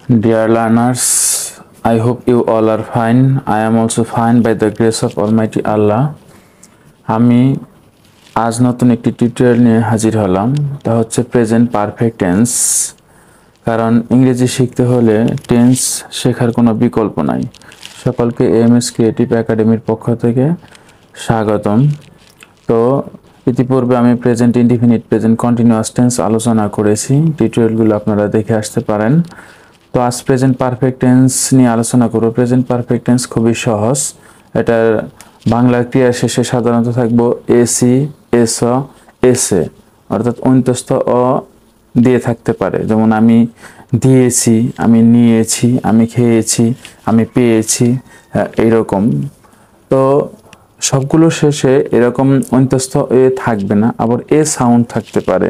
Dear learners, I hope you all are fine. I am also fine by the grace of Almighty Allah. আমি আজ নতুন একটি tutorial নিয়ে হাজির হলাম, তা হচ্ছে প্রেজেন্ট পারফেক্ট টেন্স। কারণ ইংরেজি শিখতে হলে টেন্স শেখার কোনো বিকল্প নাই। সকলকে এএমএস ক্রিয়েটিভ একাডেমির পক্ষ থেকে স্বাগতম। তো ইতিপূর্বে আমি present indefinite, present continuous tense আলোচনা করেছি। টিউটোরিয়ালগুলো আপনারা দেখে আসতে পারেন। তো আজ প্রেজেন্ট পারফেক্ট টেন্স নিয়ে আলোচনা করব। প্রেজেন্ট পারফেক্ট টেন্স খুবই সহজ। এটার বাংলা ক্রিয়া শেষে সাধারণত থাকবো এসি, এস, এসে, অর্থাৎ অন্তস্থ অ দিয়ে থাকতে পারে। যেমন আমি দিয়েছি, আমি নিয়েছি, আমি খেয়েছি, আমি পেয়েছি, এইরকম। তো সবগুলো শেষে এরকম অন্তস্থ এ থাকবে না, আবার এ সাউন্ড থাকতে পারে।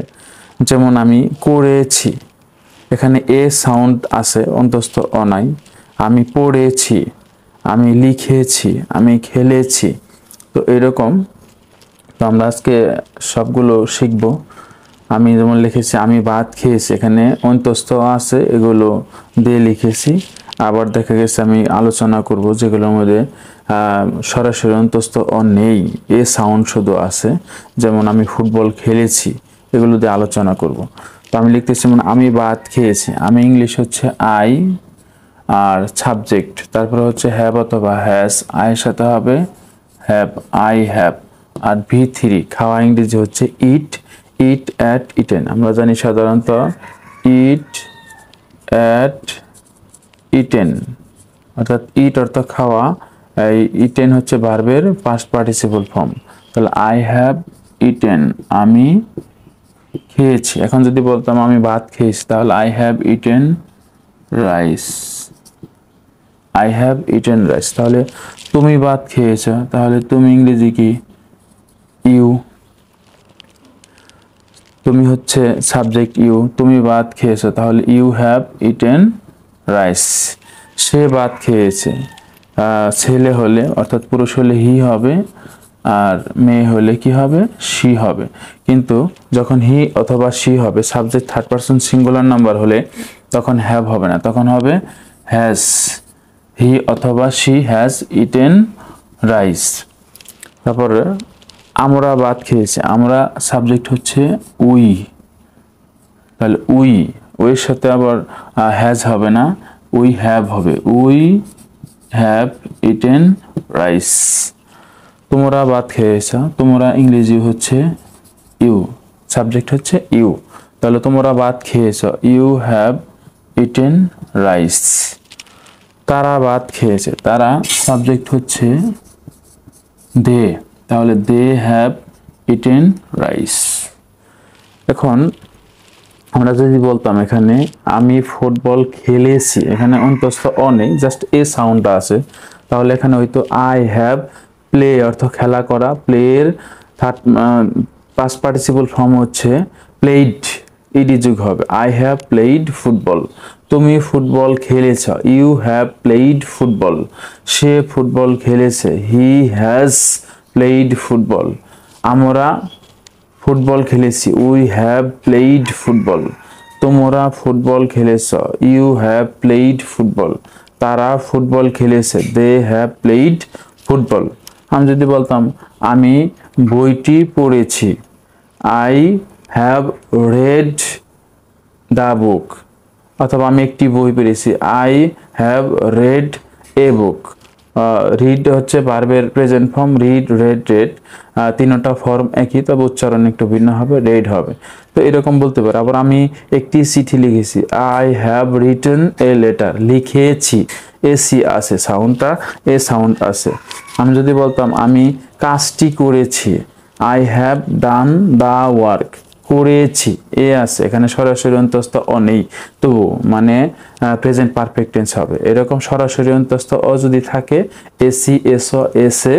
যেমন আমি করেছি, এখানে এ সাউন্ড আছে, অন্তস্থ অ নাই। আমি পড়েছি, আমি লিখেছি, আমি খেলেছি। তো এরকম। তো আমরা আজকে সবগুলো শিখব। আমি যেমন লিখেছি আমি ভাত খেয়েছি, এখানে অন্তস্থ আছে, এগুলো দিয়ে লিখেছি। আবার দেখা গেছে আমি আলোচনা করব যেগুলোর মধ্যে সরাসরি অন্তস্থ অ নেই, এ সাউন্ড শুধু আছে। যেমন আমি ফুটবল খেলেছি, এগুলো দিয়ে আলোচনা করব। তো আমি লিখতেছি মানে আমি ভাত খেয়েছি, আমি ইংলিশ হচ্ছে আই, আর সাবজেক্ট তারপরে হচ্ছে হ্যাভ অথবা হ্যাজ, আয়ের সাথে হবে have, I have. R V3 খাওয়া ইংরেজি হচ্ছে ইট, ইট অ্যাট, ইটেন। আমরা জানি সাধারণত ইট অ্যাট, ইটেন, অর্থাৎ ইট অর্থ খাওয়া, এই ইটেন হচ্ছে ভার্বের পাস্ট পার্টিসিপল ফর্ম। তাহলে আই হ্যাভ ইটেন, আমি খেয়েছি। এখন যদি বলতাম আমি ভাত খেয়েছি, তাহলে I have eaten rice, I have eaten rice. তাহলে তুমি ভাত খেয়েছো, তাহলে তুমি ইংরেজি কি? ইউ। তুমি হচ্ছে সাবজেক্ট ইউ, তুমি ভাত খেয়েছো, তাহলে ইউ হ্যাভ ইটেন রাইস। সে ভাত খেয়েছে, ছেলে হলে অর্থাৎ পুরুষ হলে হি হবে, আর মেয়ে হলে কি হবে? শি হবে। কিন্তু যখন হি অথবা শি হবে, subject third person singular number হলে তখন হ্যাভ হবে না, তখন হবে হ্যাজ। হি অথবা শি হ্যাজ ইটেন রাইস। তারপরে আমরা ভাত খেয়েছি, আমরা সাবজেক্ট হচ্ছে উই, তাহলে উই, ওইয়ের সাথে আবার হ্যাজ হবে না, উই হ্যাভ হবে, উই হ্যাভ ইটেন রাইস। তোমরা ভাত খেয়েছ, তোমরা ইংরেজি হচ্ছে ইউ, সাবজেক্ট হচ্ছে ইউ, তাহলে তোমরা ভাত খেয়েছ, ইউ হ্যাভ ইটেন রাইস। তারা ভাত খেয়েছে, তারা সাবজেক্ট হচ্ছে দে, তাহলে দে হ্যাভ ইটেন রাইস। এখন আমরা যদি বলতাম এখানে আমি ফুটবল খেলেছি, এখানে অন্তস্থ অ নেই, জাস্ট এ সাউন্ডটা আছে, তাহলে এখানে হয়তো আই হ্যাভ প্লে অর্থ খেলা করা, প্লের থার্ড পাস্ট পার্টিসিপল ফর্ম হচ্ছে প্লেইড, ইডি যুগ হবে, আই হ্যাভ প্লেইড ফুটবল। তুমি ফুটবল খেলেছ, ইউ হ্যাভ প্লেইড ফুটবল। সে ফুটবল খেলেছে, হি হ্যাজ প্লেইড ফুটবল। আমরা ফুটবল খেলেছি, উই হ্যাভ প্লেইড ফুটবল। তোমরা ফুটবল খেলেছ, ইউ হ্যাভ প্লেইড ফুটবল। তারা ফুটবল খেলেছে, দে হ্যাভ প্লেইড ফুটবল। আমি যদি বলতাম আমি বইটি পড়েছি, I have read the book, অথবা আমি একটি বই পড়েছি, I have read A book. Read হচ্ছে ভার্বের present form, read, red, red, তিনটা ফর্ম একই, তবে উচ্চারণ একটু ভিন্ন হবে, রেড হবে। তো এরকম বলতে পারে। আবার আমি একটি চিঠি লিখেছি, I have written a letter, লিখেছি, এসি আছে, সাউন্ডটা এ সাউন্ড আছে। আমি যদি বলতাম আমি কাজটি করেছি, I have done the work, করেছি, এ আছে, এখানে সরাসরি অন্তস্থ অ নেই, তো মানে প্রেজেন্ট পারফেক্ট টেন্স হবে। এরকম সরাসরি অন্তস্থ অ যদি থাকে, এসি, এস, এসে,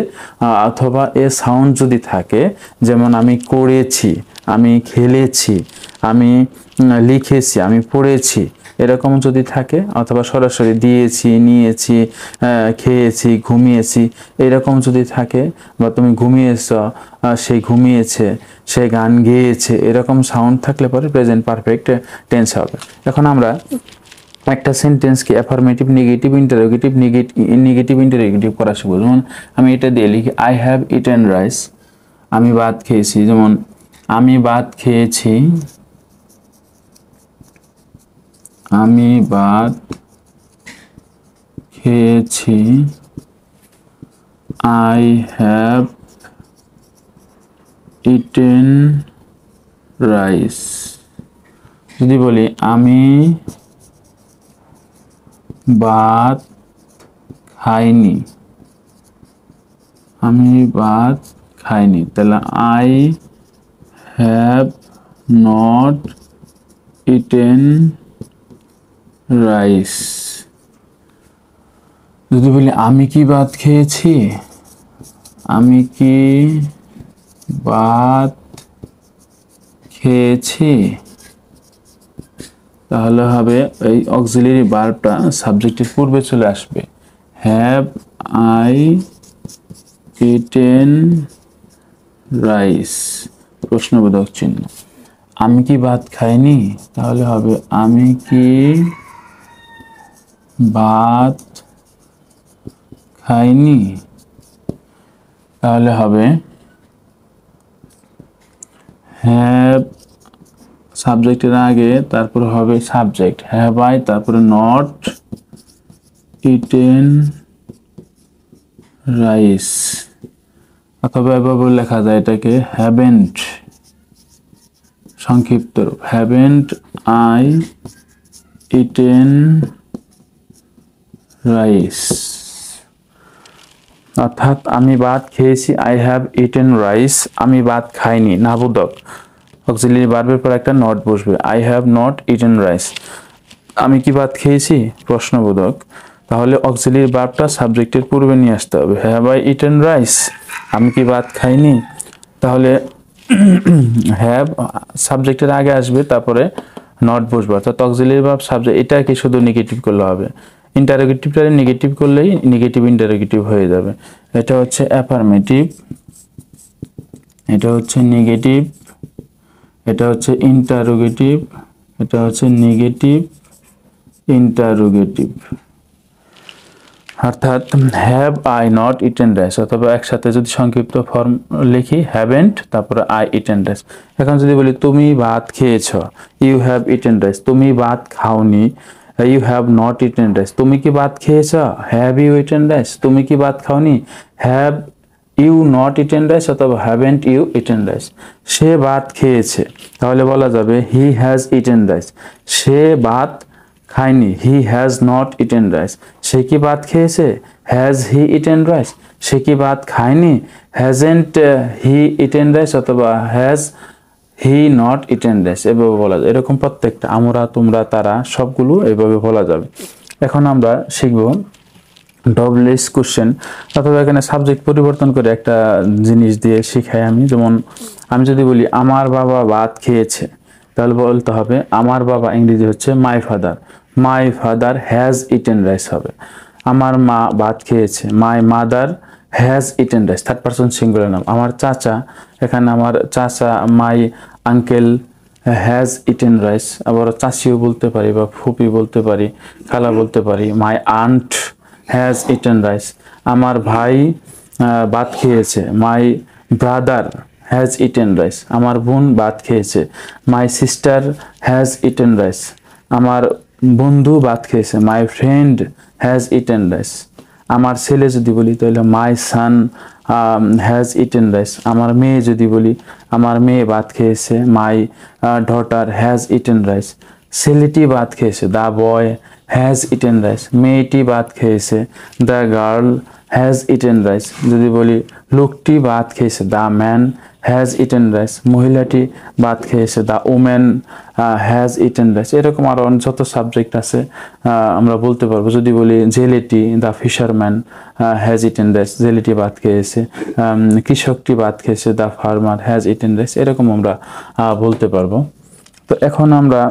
অথবা এ সাউন্ড যদি থাকে, যেমন আমি করেছি, আমি খেলেছি, আমি লিখেছি, আমি পড়েছি, এরকম যদি থাকে, অথবা সরাসরি দিয়েছি, নিয়েছি, খেয়েছি, ঘুমিয়েছি, এরকম যদি থাকে, বা তুমি ঘুমিয়েছ, সে ঘুমিয়েছে, সে গান গেয়েছে, এরকম সাউন্ড থাকলে পরে প্রেজেন্ট পারফেক্ট টেন্স হবে। এখন আমরা একটা সেন্টেন্সকে affirmative, negative, interrogative, negative interrogative করা শিখবো। যেমন আমি এটা দিয়ে লিখি আই হ্যাভ ইটেন রাইস, আমি ভাত খেয়েছি। যেমন আমি ভাত খেয়েছি, আমি ভাত খেয়েছি। I have eaten rice. যদি বলি আমি ভাত খাইনি, আমি ভাত খাইনি, তাহলে I have not eaten rice. যদি বলি আমি কি ভাত খেয়েছি, আমি কি ভাত খেয়েছি, তাহলে হবে এই অক্সিলারি ভার্বটা সাবজেক্টের পূর্বে চলে আসবে। হ্যাভ আই ইটেন রাইস, প্রশ্নবোধক চিহ্ন। আমি কি ভাত খাইনি, তাহলে হবে আমি কি ভাত খাইনি, তাহলে হবে হ্যাভ সাবজেক্টের আগে, তারপর হবে সাবজেক্ট হ্যাভ আই, তারপরে নট ইটেন রাইস। অথবা এভাবে লেখা যায় এটাকে হ্যাভেন্ট, সংক্ষিপ্ত রূপ হ্যাভেন্ট আই ইটেন রাইস। অর্থাৎ আমি ভাত খেয়েছি, আই হ্যাভ ইটেন রাইস, আমি ভাত খাইনি, নাবোধক অক্সিলারি ভার্বের পর একটা নট বসবে। I have not eaten rice, আমি কি ভাত খেয়েছি, প্রশ্নবোধক। তাহলে অক্সিলারি ভার্বটা সাবজেক্টের পূর্বে নিয়ে আসতে হবে। হ্যাভ আই ইটেন রাইস, আমি কি ভাত খাইনি, তাহলে হ্যাভ সাবজেক্টের আগে আসবে, তারপরে নট বসবে। অর্থাৎ অক্সিলারি ভার্ব সাবজেক্ট, এটাকে শুধু নেগেটিভ করলে হবে, ইন্টারোগেটিভটা নেগেটিভ করলেই নেগেটিভ ইন্টারোগেটিভ হয়ে যাবে। এটা হচ্ছে অ্যাফার্মেটিভ, এটা হচ্ছে নেগেটিভ, এটা হচ্ছে ইন্টারোগেটিভ, এটা হচ্ছে নেগেটিভ ইন্টারোগেটিভ। অর্থাৎ have I not eaten rice, অথবা একসাথে যদি সংক্ষিপ্ত ফর্ম লিখি হ্যাভেন্ট তারপরে আই ইটেন রাইস। এখন যদি বলি তুমি ভাত খেয়েছ, ইউ হ্যাভ ইটেন রাইস, তুমি ভাত খাওনি, you have not eaten rice. তুমি কি ভাত খেয়েছ, হ্যাভ ইউ ইটেন রাইস, তুমি কি ভাত খাওনি, have you not eaten rice, অথবা হ্যাভেন্ট ইউ ইটেন রাইস। সে ভাত খেয়েছে, তাহলে বলা যাবে হি হ্যাজ ইটেন রাইস। সে ভাত খায়নি, he has not eaten rice. সে কি ভাত খেয়েছে, হ্যাজ হি ইটেন রাইস। সে কি ভাত খায়নি, হ্যাজেন্ট হি ইটেন রাইস, অথবা has he not eaten rice. এভাবে বলা যায়। এরকম প্রত্যেকটা আমরা, তোমরা, তারা সবগুলো এভাবে বলা যাবে। এখন আমরা শিখব ডবলএস কোশ্চেন, অথবা এখানে সাবজেক্ট পরিবর্তন করে একটা জিনিস দিয়ে শিখাই আমি। যেমন আমি যদি বলি আমার বাবা ভাত খেয়েছে, তাহলে বলতে হবে আমার বাবা, ইংরেজি হচ্ছে my father, my father has eaten rice হবে। আমার মা ভাত খেয়েছে, my mother has eaten rice, third person singular নাম। আমার চাচা, এখানে আমার চাচা, my uncle has eaten rice. আবার চাচিও বলতে পারি, বা ফুপি বলতে পারি, খালা বলতে পারি। My aunt has eaten rice. আমার ভাই ভাত খেয়েছে, my brother has eaten rice. আমার বোন ভাত খেয়েছে, my sister has eaten rice. আমার বন্ধু ভাত খেয়েছে, my friend has eaten rice. আমার ছেলে যদি বলি তাহলে my son has eaten rice. আমার মেয়ে যদি বলি, আমার মেয়ে ভাত খেয়েছে, my daughter has eaten rice. ছেলেটি ভাত খেয়েছে, the boy has eaten rice. মেয়েটি ভাত খেয়েছে, the girl has eaten rice. যদি বলি লোকটি ভাত খেয়েছে, the man has eaten rice. মহিলাটি ভাত খেয়েছে, the woman has eaten rice. এরকম আরও যত সাবজেক্ট আছে আমরা বলতে পারবো। যদি বলি জেলেটি, the fisherman has eaten rice, জেলেটি ভাত খেয়েছে। কৃষকটি ভাত খেয়েছে, the farmer has eaten rice. এরকম আমরা বলতে পারবো। তো এখন আমরা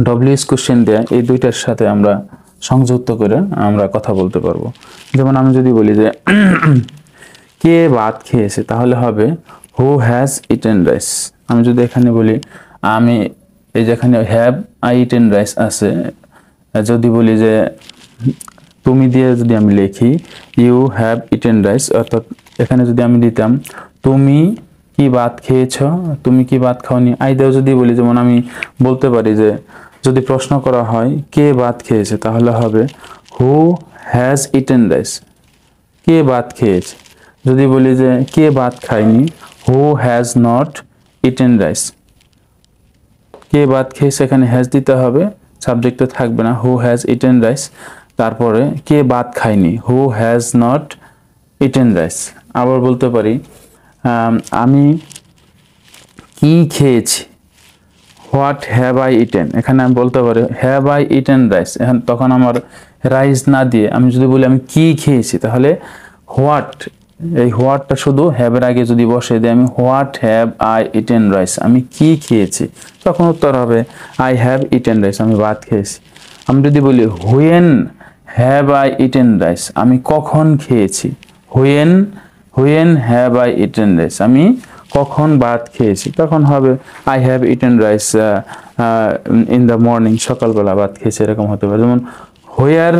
ডব্লিউএস কোশ্চেন দেয়া এই দুইটার সাথে আমরা সংযুক্ত করে আমরা কথা বলতে পারবো। যেমন আমি যদি বলি যে কে ভাত খেয়েছে, তাহলে হবে হু হ্যাজ ইটেন রাইস। আমি যদি এখানে বলি আমি, এই যেখানে হ্যাভ আই ইটেন রাইস আছে, যদি বলি যে তুমি দিয়ে যদি আমি লিখি ইউ হ্যাভ ইটেন রাইস, অর্থাৎ এখানে যদি আমি দিতাম তুমি কি ভাত খেয়েছো, তুমি কি ভাত খাওনি। আইদাও যদি বলি, যেমন আমি বলতে পারি যে যদি প্রশ্ন করা হয় কে ভাত খেয়েছে, তাহলে হবে হু হ্যাজ ইটেন রাইস, কে ভাত খেয়েছে। যদি বলি যে কে ভাত খায়নি, who has not eaten rice. কে ভাত খেয়েছে এখানে হ্যাজ দিতে হবে, সাবজেক্টে থাকবে না, হু হ্যাজ ইটেন রাইস। তারপরে কে ভাত খায়নি, who has not eaten rice. আবার বলতে পারি আমি কি খেয়েছি, হোয়াট হ্যাভ আই ইটেন। এখানে আমি বলতে পারি হ্যাভ আই ইটেন রাইস। এখন তখন আমার রাইস না দিয়ে আমি যদি বলি আমি কি খেয়েছি, তাহলে হোয়াট, এই হোয়াটটা শুধু হ্যাভের আগে যদি বসে দিই আমি what have I eaten rice, আমি কি খেয়েছি, তখন উত্তর হবে আই হ্যাভ ইটেন রাইস, আমি ভাত খেয়েছি। আমি যদি বলি when have I eaten rice, আমি কখন খেয়েছি, when when have I eaten rice, আমি কখন ভাত খেয়েছি, তখন হবে I have eaten rice in the morning, সকালবেলা ভাত খেয়েছি, এরকম হতে পারে। যেমন where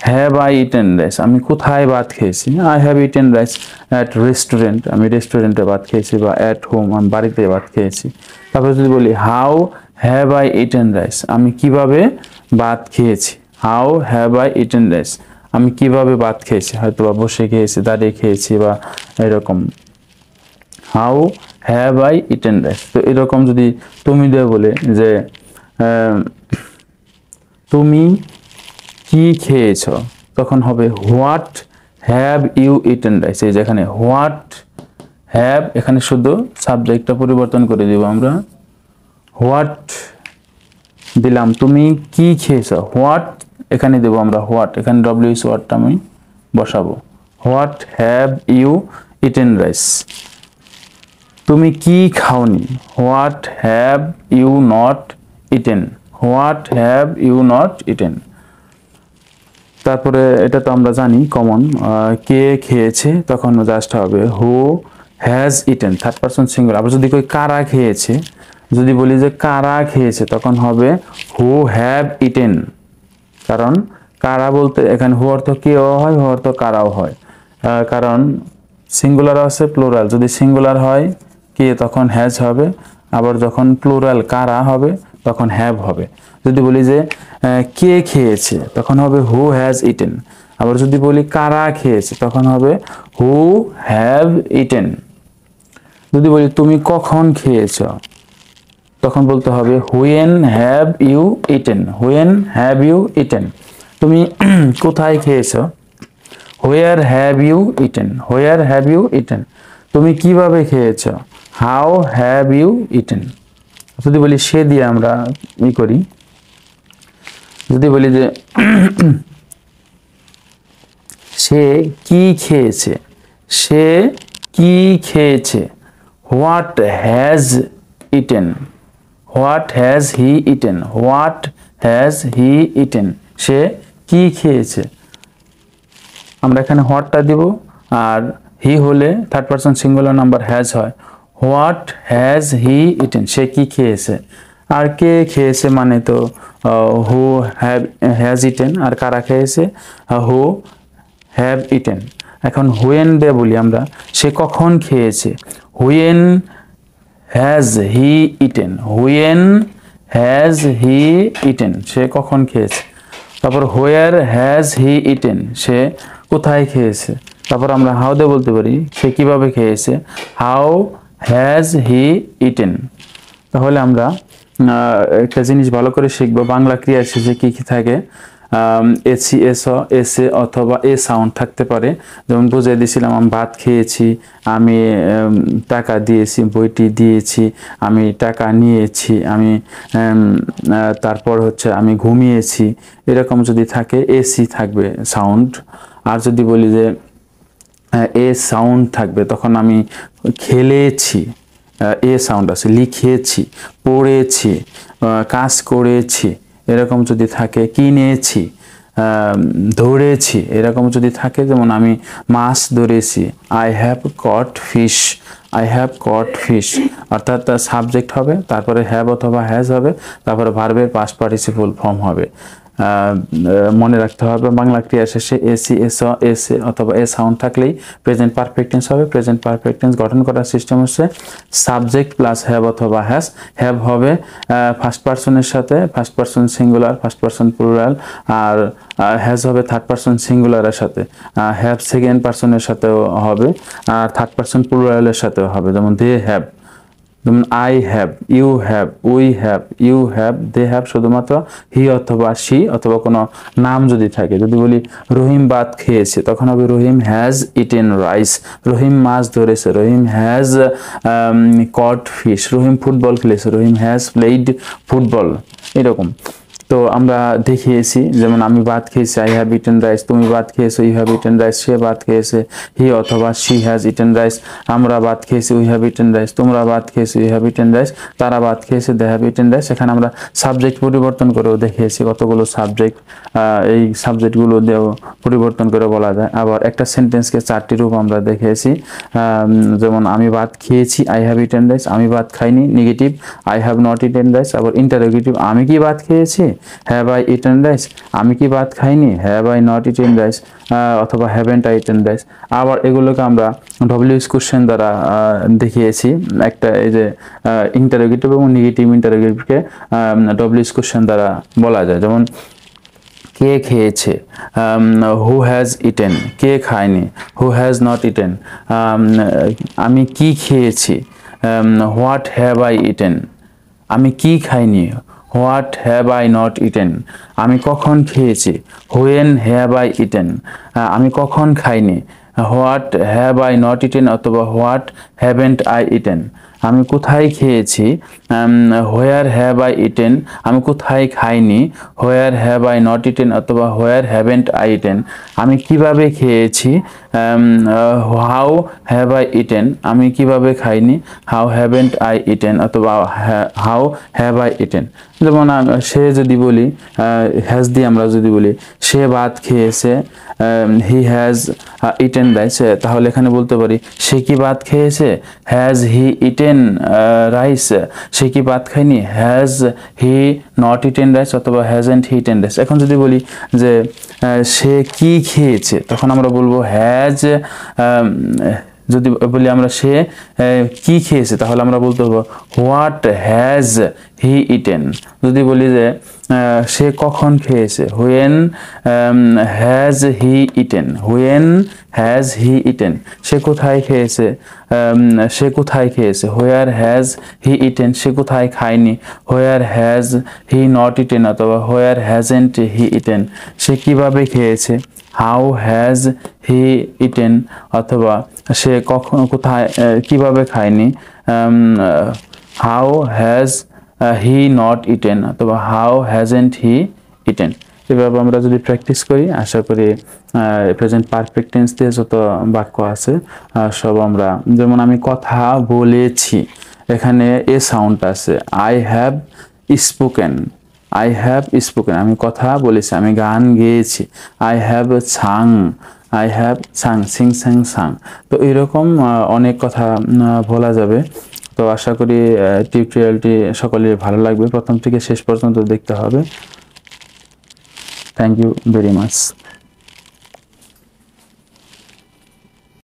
have I eaten rice, আমি কোথায় ভাত খেয়েছি, I have eaten rice at restaurant, আমি রেস্টুরেন্টে ভাত খেয়েছি, বা অ্যাট হোম, আমি বাড়িতে ভাত খেয়েছি। তারপর যদি বলি how have I eaten rice, আমি কিভাবে ভাত খেয়েছি, how have I eaten rice, আমি কিভাবে ভাত খেয়েছি, হয়তো বা বসে খেয়েছি, দাঁড়িয়ে খেয়েছি, বা এরকম how have I eaten rice. তো এরকম যদি তুমি দিয়ে বলে যে তুমি কি খেয়েছ, তখন হবে what have you eaten rice. এই যেখানে হোয়াট হ্যাভ, এখানে শুধু সাবজেক্টটা পরিবর্তন করে দিব আমরা, হোয়াট দিলাম তুমি কি খেয়েছ, হোয়াট এখানে দেব আমরা হোয়াট, এখানে ডব্লিউএস ওয়ার্ডটা আমি বসাবো, what have you eaten rice. তুমি কি খাওনি, what have you not eaten, what have you not eaten. তারপরে এটা তো আমরা জানি কমন, কে খেয়েছে, তখন জাস্ট হবে who has eaten, third person singular. আবার যদি কই কারা খেয়েছে, যদি বলি যে কারা খেয়েছে, তখন হবে হু হ্যাভ ইটেন, কারণ কারা বলতে এখানে হু অর্থ কেও হয়, হু অর্থ কারাও হয়, কারণ সিঙ্গুলার আছে প্লুরাল, যদি সিঙ্গুলার হয় কে তখন হ্যাজ হবে, আবার যখন প্লুরাল কারা হবে তখন হ্যাভ হবে। যদি বলি যে কে খেয়েছে, তখন হবে হু হ্যাজ ইটেন। আবার যদি বলি কারা খেয়েছে, তখন হবে হু হ্যাভ ইটেন। যদি বলি তুমি কখন খেয়েছ, তখন বলতে হবে when have you eaten, when have you eaten. তুমি কোথায় খেয়েছ, where have you eaten, where have you eaten. তুমি কিভাবে খেয়েছ, হাউ হ্যাভ ইউ ইটেন। যদি বলি সে দিয়ে আমরা করি, যদি বলি যে সে কি খেয়েছে, সে কি খেয়েছে, what has eaten, what has he eaten, what has he eaten, সে কি খেয়েছে। আমরা এখানে হোয়াটটা দিব, আর হি হলে third person singular number has হয়, হোয়াট হ্যাজ হি ইটেন, সে কি খেয়েছে। আর কে খেয়েছে মানে তো হু হ্যাজ ইটেন, আর কারা খেয়েছে হু হ্যাভ ইটেন। এখন হুয়েন দিয়ে বলি আমরা সে কখন খেয়েছে, when has he eaten, when has he eaten, সে কখন খেয়েছে। তারপর হোয়ার হ্যাজ হি ইটেন, সে কোথায় খেয়েছে। তারপর আমরা হাউ দিয়ে বলতে পারি সে কিভাবে খেয়েছে, হাউ হ্যাজ হি ইটেন। তাহলে আমরা একটা জিনিস ভালো করে শিখবো, বাংলা ক্রিয়া শেষে কি কি থাকে, এসি এসে অথবা এ সাউন্ড থাকতে পারে। যেমন বুঝিয়ে দিয়েছিলাম আমি ভাত খেয়েছি, আমি টাকা দিয়েছি, বইটি দিয়েছি, আমি টাকা নিয়েছি, আমি তারপর হচ্ছে আমি ঘুমিয়েছি, এরকম যদি থাকে এসি থাকবে সাউন্ড। আর যদি বলি যে এ সাউন্ড থাকবে, তখন আমি খেলেছি, এ সাউন্ড আছে, লিখেছি, পড়েছি, কাজ করেছি, এরকম যদি থাকে, কিনেছি, ধরেছি, এরকম যদি থাকে, যেমন আমি মাছ ধরেছি, I have caught fish, I have caught fish, অর্থাৎ সাবজেক্ট হবে, তারপরে হ্যাভ অথবা হ্যাজ হবে, তারপরে ভার্বের পাস্ট পার্টিসিপল ফর্ম হবে। মনে রাখতে হবে বাংলা ক্রিয়া শেষে এসি এস অথবা এ সাউন্ড থাকলেই প্রেজেন্ট পারফেক্ট টেন্স হবে। প্রেজেন্ট পারফেক্ট টেন্স গঠন করার সিস্টেম হচ্ছে সাবজেক্ট প্লাস হ্যাভ অথবা হ্যাজ। হ্যাভ হবে ফার্স্ট পারসনের সাথে, first person singular, first person plural, আর হ্যাজ হবে থার্ড পারসন সিঙ্গুলারের সাথে। হ্যাভ সেকেন্ড পারসনের সাথেও হবে, আর থার্ড পারসন প্লুরালের সাথেও হবে। যেমন দে হ্যাভ, যেমন I have, you have, we have, you have, they have শুধুমাত্র হি অথবা শি অথবা কোনো নাম যদি থাকে। যদি বলি রহিম ভাত খেয়েছে, তখন হবে Rahim has eaten rice. Rahim মাছ ধরেছে, Rahim has caught fish. Rahim football খেলেছে, রহিম হ্যাজ প্লেইড ফুটবল। এরকম তো আমরা দেখিয়েছি, যেমন আমি ভাত খেয়েছি, আই হ্যাভ ইটেন রাইস। তুমি ভাত খেয়েছো, ইউ হ্যাভ ইটেন রাইস। সে ভাত খেয়েছে, হি অথবা শি হ্যাজ ইটেন রাইস। আমরা ভাত খেয়েছি, উই হ্যাভ ইটেন রাইস। তোমরা ভাত খেয়েছো, ইউ হ্যাভ ইটেন রাইস। তারা ভাত খেয়েছে, দে হ্যাভ ইটেন রাইস। এখানে আমরা সাবজেক্ট পরিবর্তন করেও দেখিয়েছি কতগুলো সাবজেক্ট, এই সাবজেক্টগুলো দিয়েও পরিবর্তন করে বলা যায়। আবার একটা সেন্টেন্সকে 4টি রূপ আমরা দেখিয়েছি, যেমন আমি ভাত খেয়েছি, আই হ্যাভ ইটেন রাইস। আমি ভাত খাইনি, negative, I have not eaten rice. আবার ইন্টারোগেটিভ, আমি কি ভাত খেয়েছি, হ্যাভ আই ইটেন রাইস। আমি কি ভাত খাইনি, have I not eaten rice, অথবা হ্যাভেন্ট আই ইটেন রাইস। আবার এগুলোকে আমরা ডব্লিউএস কোশ্চেন দ্বারা দেখিয়েছি। একটা এই যে ইন্টারোগেটিভ এবং নেগেটিভ ইন্টারোগেটিভকে ডব্লিউএস কোশ্চেন দ্বারা বলা যায়। যেমন কে খেয়েছে, হু হ্যাজ ইটেন। কে খায়নি, হু হ্যাজ নট ইটেন। আমি কি খেয়েছি, হোয়াট হ্যাভ আই ইটেন। আমি কি খাইনি, what have I not eaten. আমি কখন খেয়েছি, হোয়েন হ্যাভ আই ইটেন। আমি কখন খাইনি, what have I not eaten অথবা হোয়াট হ্যাভেন্ট আই ইটেন। আমি কোথায় খেয়েছি, হোয়ার হ্যাভ আই ইটেন। আমি কোথায় খাইনি, where have I not eaten অথবা হোয়ার হ্যাভেন্ট আই ইটেন। আমি কিভাবে খেয়েছি, হাউ হ্যাভ আই ইটেন। আমি কিভাবে খাইনি, হাউ হ্যাভেন্ট আই ইটেন অথবা হাউ হ্যাভ আই ইটেন। যেমন সে যদি বলি, হ্যাজ দিয়ে আমরা যদি বলি সে ভাত খেয়েছে, হি হ্যাজ ইটেন রাইস, তাহলে এখানে বলতে পারি সে কি ভাত খেয়েছে, হ্যাজ হি ইটেন রাইস। সে কি ভাত খায়নি, has he not eaten rice অথবা হ্যাজেন্ট হি ইটেন রাইস। এখন যদি বলি যে সে কি খেয়েছে, তখন আমরা বলবো হ্যাজ, যদি বলি আমরা সে কি খেয়েছে, তাহলে আমরা বলতে হবে হোয়াট হ্যাজ হি ইটেন। যদি বলি যে সে কখন খেয়েছে, when has he eaten. When has he eaten. সে কোথায় খেয়েছে, সে কোথায় খেয়েছে, হোয়ার হ্যাজ হি ইটেন। সে কোথায় খায়নি, where has he not eaten অথবা হোয়ার হ্যাজেন্ট হি ইটেন। সে কিভাবে খেয়েছে, হাউ হ্যাজ হি ইটেন অথবা সে কখন কোথায় কিভাবে খায়নি, how has he not eaten অথবা হাউ হ্যাজেন্ট হি ইটেন। এভাবে আমরা যদি প্র্যাকটিস করি, আশা করি প্রেজেন্ট পারফেক্ট টেন্স দিয়ে যত বাক্য আছে সব আমরা, যেমন আমি কথা বলেছি, এখানে এ সাউন্ড আছে, I have spoken. I have spoken, আমি কথা বলেছি। আমি গান গেয়েছি, I have sung. I have sung, sing sung sung. তো এরকম অনেক কথা বলা যাবে। তো আশা করি টিউটোরিয়ালটি সকলের ভালো লাগবে, প্রথম থেকে শেষ পর্যন্ত দেখতে হবে। Thank you very much.